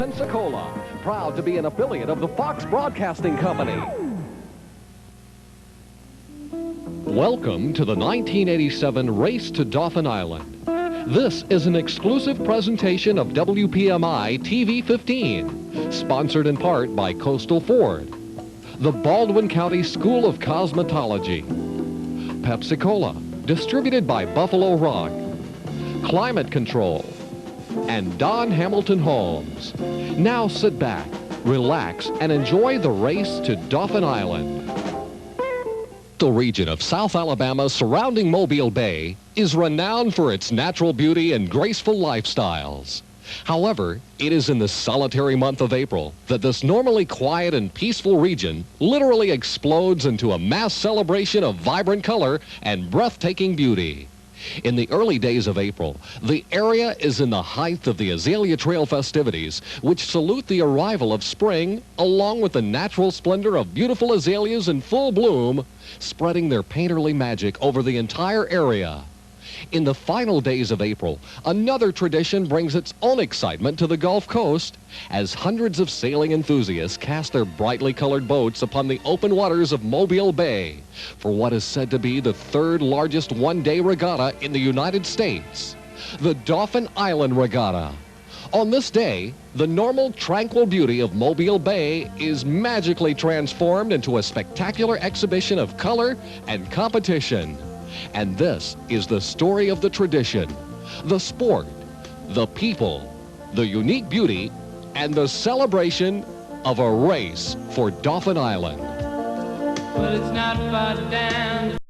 Pensacola, proud to be an affiliate of the Fox Broadcasting Company. Welcome to the 1987 Race to Dauphin Island. This is an exclusive presentation of WPMI TV 15, sponsored in part by Coastal Ford, the Baldwin County School of Cosmetology, Pepsi-Cola, distributed by Buffalo Rock, Climate Control, and Don Hamilton Homes. Now sit back, relax, and enjoy the race to Dauphin Island. The region of South Alabama surrounding Mobile Bay is renowned for its natural beauty and graceful lifestyles. However, it is in the solitary month of April that this normally quiet and peaceful region literally explodes into a mass celebration of vibrant color and breathtaking beauty. In the early days of April, the area is in the height of the Azalea Trail festivities, which salute the arrival of spring, along with the natural splendor of beautiful azaleas in full bloom, spreading their painterly magic over the entire area. In the final days of April, another tradition brings its own excitement to the Gulf Coast as hundreds of sailing enthusiasts cast their brightly colored boats upon the open waters of Mobile Bay for what is said to be the third largest one-day regatta in the United States, the Dauphin Island Regatta. On this day, the normal, tranquil beauty of Mobile Bay is magically transformed into a spectacular exhibition of color and competition. And this is the story of the tradition, the sport, the people, the unique beauty, and the celebration of a race for Dauphin Island. Well, it's not far down.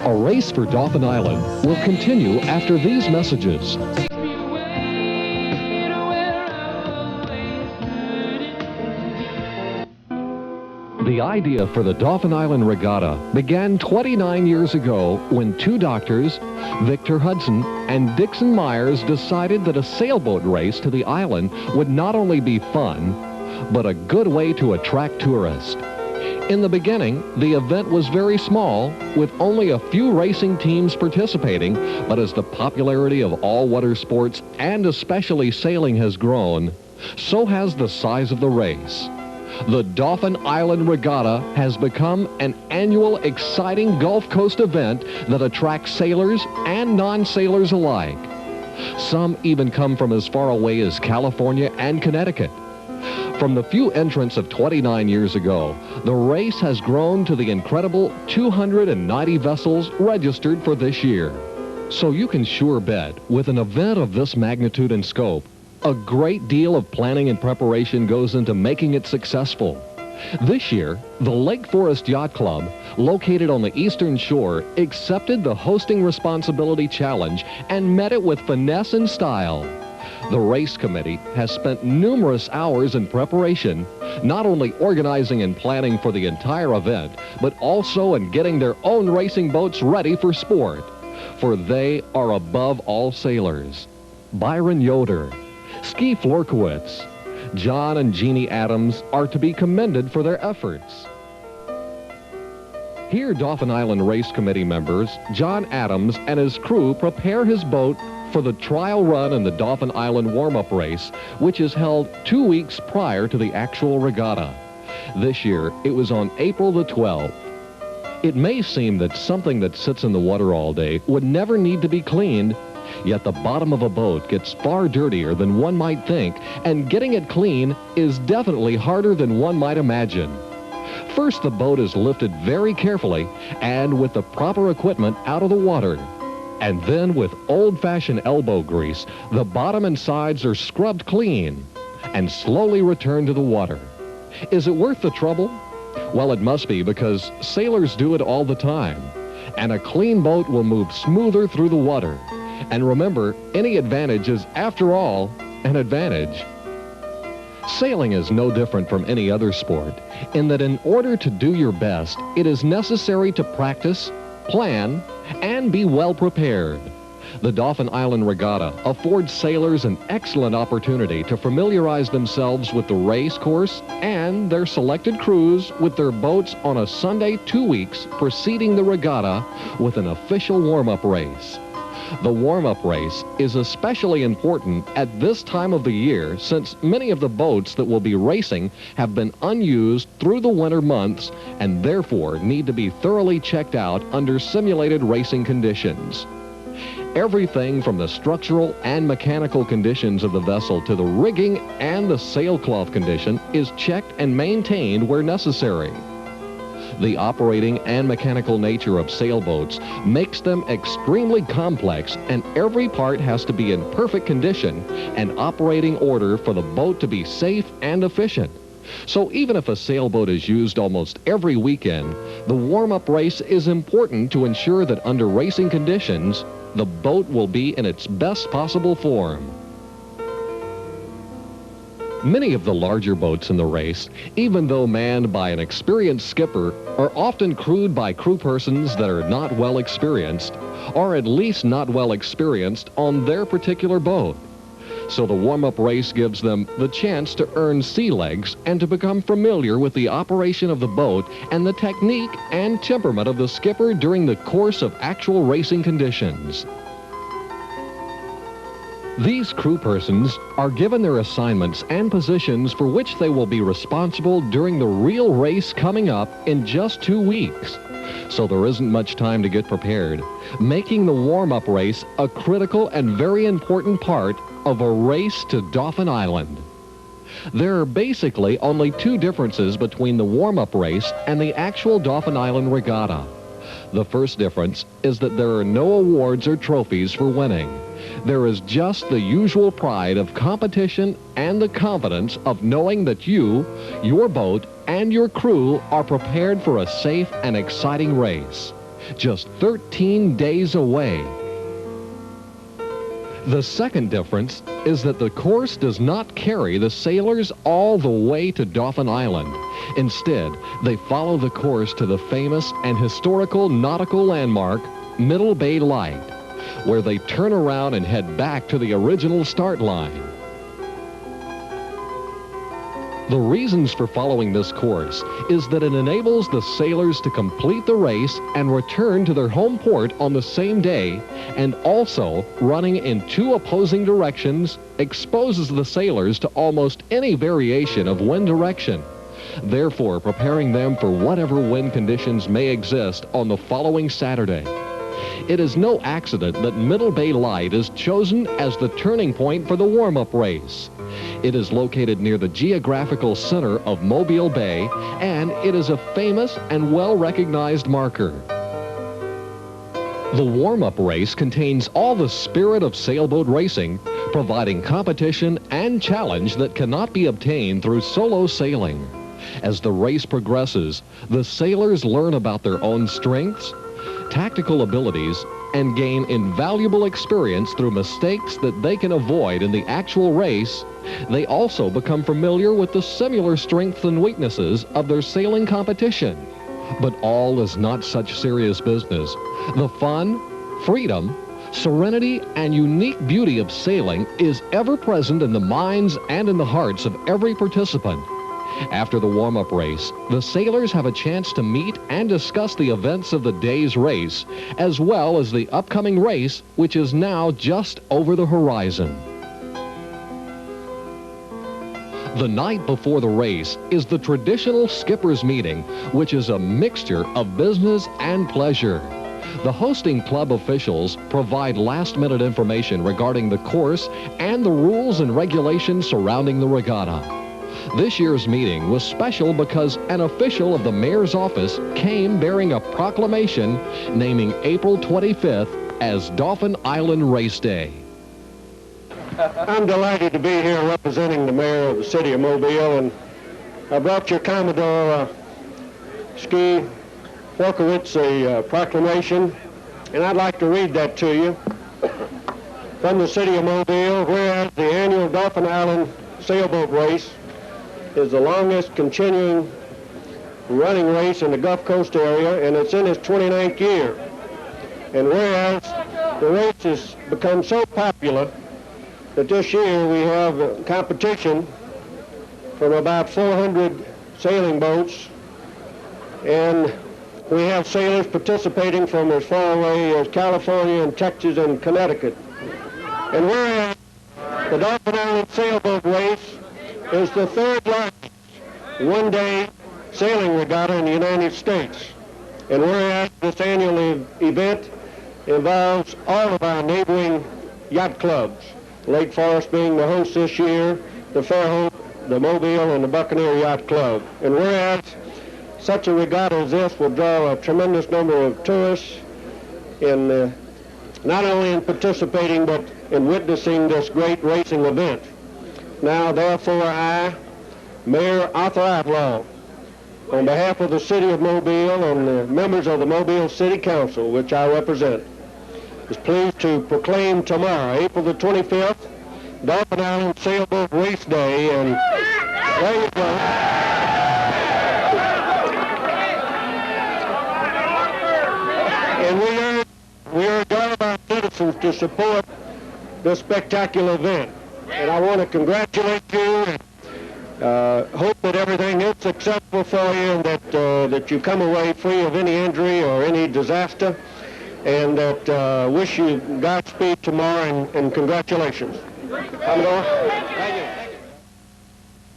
A race for Dauphin Island will continue after these messages. Takes me away to where I've always heard it. The idea for the Dauphin Island Regatta began 29 years ago when two doctors, Victor Hudson and Dixon Myers, decided that a sailboat race to the island would not only be fun, but a good way to attract tourists. In the beginning, the event was very small, with only a few racing teams participating, but as the popularity of all water sports, and especially sailing, has grown, so has the size of the race. The Dauphin Island Regatta has become an annual exciting Gulf Coast event that attracts sailors and non-sailors alike. Some even come from as far away as California and Connecticut. From the few entrants of 29 years ago, the race has grown to the incredible 290 vessels registered for this year. So you can sure bet, with an event of this magnitude and scope, a great deal of planning and preparation goes into making it successful. This year, the Lake Forest Yacht Club, located on the eastern shore, accepted the hosting responsibility challenge and met it with finesse and style. The race committee has spent numerous hours in preparation, not only organizing and planning for the entire event, but also in getting their own racing boats ready for sport. For they are above all sailors. Byron Yoder, Ski Florkowitz, John and Jeannie Adams are to be commended for their efforts. Here, Dauphin Island Race Committee members John Adams and his crew prepare his boat for the trial run in the Dauphin Island warm-up race, which is held 2 weeks prior to the actual regatta. This year, it was on April the 12th. It may seem that something that sits in the water all day would never need to be cleaned, yet the bottom of a boat gets far dirtier than one might think, and getting it clean is definitely harder than one might imagine. First, the boat is lifted very carefully and with the proper equipment out of the water. And then with old-fashioned elbow grease, the bottom and sides are scrubbed clean and slowly returned to the water. Is it worth the trouble? Well, it must be, because sailors do it all the time. And a clean boat will move smoother through the water. And remember, any advantage is, after all, an advantage. Sailing is no different from any other sport, in that in order to do your best, it is necessary to practice, plan, and be well prepared. The Dauphin Island Regatta affords sailors an excellent opportunity to familiarize themselves with the race course and their selected crews with their boats on a Sunday 2 weeks preceding the regatta with an official warm-up race. The warm-up race is especially important at this time of the year, since many of the boats that will be racing have been unused through the winter months and therefore need to be thoroughly checked out under simulated racing conditions. Everything from the structural and mechanical conditions of the vessel to the rigging and the sailcloth condition is checked and maintained where necessary. The operating and mechanical nature of sailboats makes them extremely complex, and every part has to be in perfect condition and operating order for the boat to be safe and efficient. So even if a sailboat is used almost every weekend, the warm-up race is important to ensure that under racing conditions, the boat will be in its best possible form. Many of the larger boats in the race, even though manned by an experienced skipper, are often crewed by crew persons that are not well experienced, or at least not well experienced on their particular boat. So the warm-up race gives them the chance to earn sea legs and to become familiar with the operation of the boat and the technique and temperament of the skipper during the course of actual racing conditions. These crew persons are given their assignments and positions for which they will be responsible during the real race coming up in just 2 weeks. So there isn't much time to get prepared, making the warm-up race a critical and very important part of a race to Dauphin Island. There are basically only 2 differences between the warm-up race and the actual Dauphin Island Regatta. The first difference is that there are no awards or trophies for winning. There is just the usual pride of competition and the confidence of knowing that you, your boat, and your crew are prepared for a safe and exciting race. just 13 days away. The second difference is that the course does not carry the sailors all the way to Dauphin Island. Instead, they follow the course to the famous and historical nautical landmark, Middle Bay Light, where they turn around and head back to the original start line. The reasons for following this course is that it enables the sailors to complete the race and return to their home port on the same day, and also running in two opposing directions exposes the sailors to almost any variation of wind direction, therefore preparing them for whatever wind conditions may exist on the following Saturday. It is no accident that Middle Bay Light is chosen as the turning point for the warm-up race. It is located near the geographical center of Mobile Bay, and it is a famous and well-recognized marker. The warm-up race contains all the spirit of sailboat racing, providing competition and challenge that cannot be obtained through solo sailing. As the race progresses, the sailors learn about their own strengths, tactical abilities, and gain invaluable experience through mistakes that they can avoid in the actual race. They also become familiar with the similar strengths and weaknesses of their sailing competition. But all is not such serious business. The fun, freedom, serenity, and unique beauty of sailing is ever present in the minds and in the hearts of every participant. After the warm-up race, the sailors have a chance to meet and discuss the events of the day's race, as well as the upcoming race, which is now just over the horizon. The night before the race is the traditional skipper's meeting, which is a mixture of business and pleasure. The hosting club officials provide last-minute information regarding the course and the rules and regulations surrounding the regatta. This year's meeting was special because an official of the mayor's office came bearing a proclamation naming April 25th as Dauphin Island Race Day. I'm delighted to be here representing the mayor of the city of Mobile, and I brought your Commodore Ski Wolkowitz a proclamation, and I'd like to read that to you. From the city of Mobile, whereas the annual Dauphin Island sailboat race is the longest continuing running race in the Gulf Coast area, and it's in its 29th year. And whereas the race has become so popular that this year we have competition from about 400 sailing boats, and we have sailors participating from as far away as California and Texas and Connecticut. And whereas the Dauphin Island sailboat race is the third largest one-day sailing regatta in the United States. And whereas this annual event involves all of our neighboring yacht clubs, Lake Forest being the host this year, the Fairhope, the Mobile, and the Buccaneer Yacht Club. And whereas such a regatta as this will draw a tremendous number of tourists in not only in participating but in witnessing this great racing event. Now, therefore, I, Mayor Arthur Outlaw, on behalf of the city of Mobile and the members of the Mobile City Council, which I represent, is pleased to proclaim tomorrow, April the 25th, Dauphin Island Sailboat Race Day, and there you go. And we urge all of our citizens to support this spectacular event. And I want to congratulate you and hope that everything is successful for you, and that you come away free of any injury or any disaster, and that wish you Godspeed tomorrow, and congratulations. Commodore. Thank you.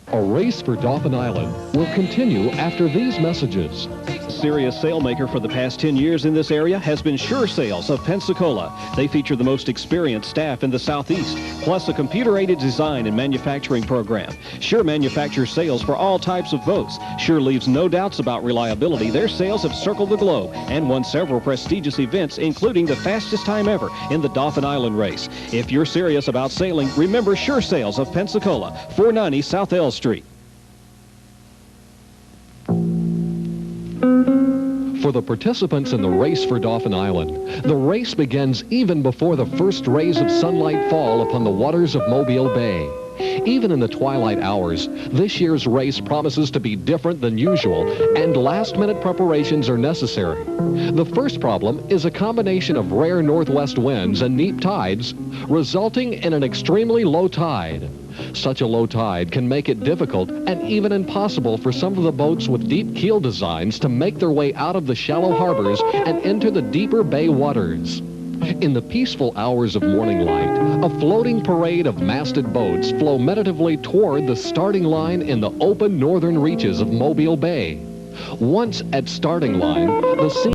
A race for Dauphin Island will continue after these messages. Serious sailmaker for the past 10 years in this area has been Sure Sails of Pensacola. They feature the most experienced staff in the Southeast, plus a computer-aided design and manufacturing program. Sure manufactures sails for all types of boats. Sure leaves no doubts about reliability. Their sails have circled the globe and won several prestigious events, including the fastest time ever in the Dauphin Island Race. If you're serious about sailing, remember Sure Sails of Pensacola, 490 South L Street. For the participants in the race for Dauphin Island, the race begins even before the first rays of sunlight fall upon the waters of Mobile Bay. Even in the twilight hours, this year's race promises to be different than usual, and last-minute preparations are necessary. The first problem is a combination of rare northwest winds and neap tides, resulting in an extremely low tide. Such a low tide can make it difficult and even impossible for some of the boats with deep keel designs to make their way out of the shallow harbors and into the deeper bay waters. In the peaceful hours of morning light, a floating parade of masted boats flow meditatively toward the starting line in the open northern reaches of Mobile Bay. Once at starting line, the scene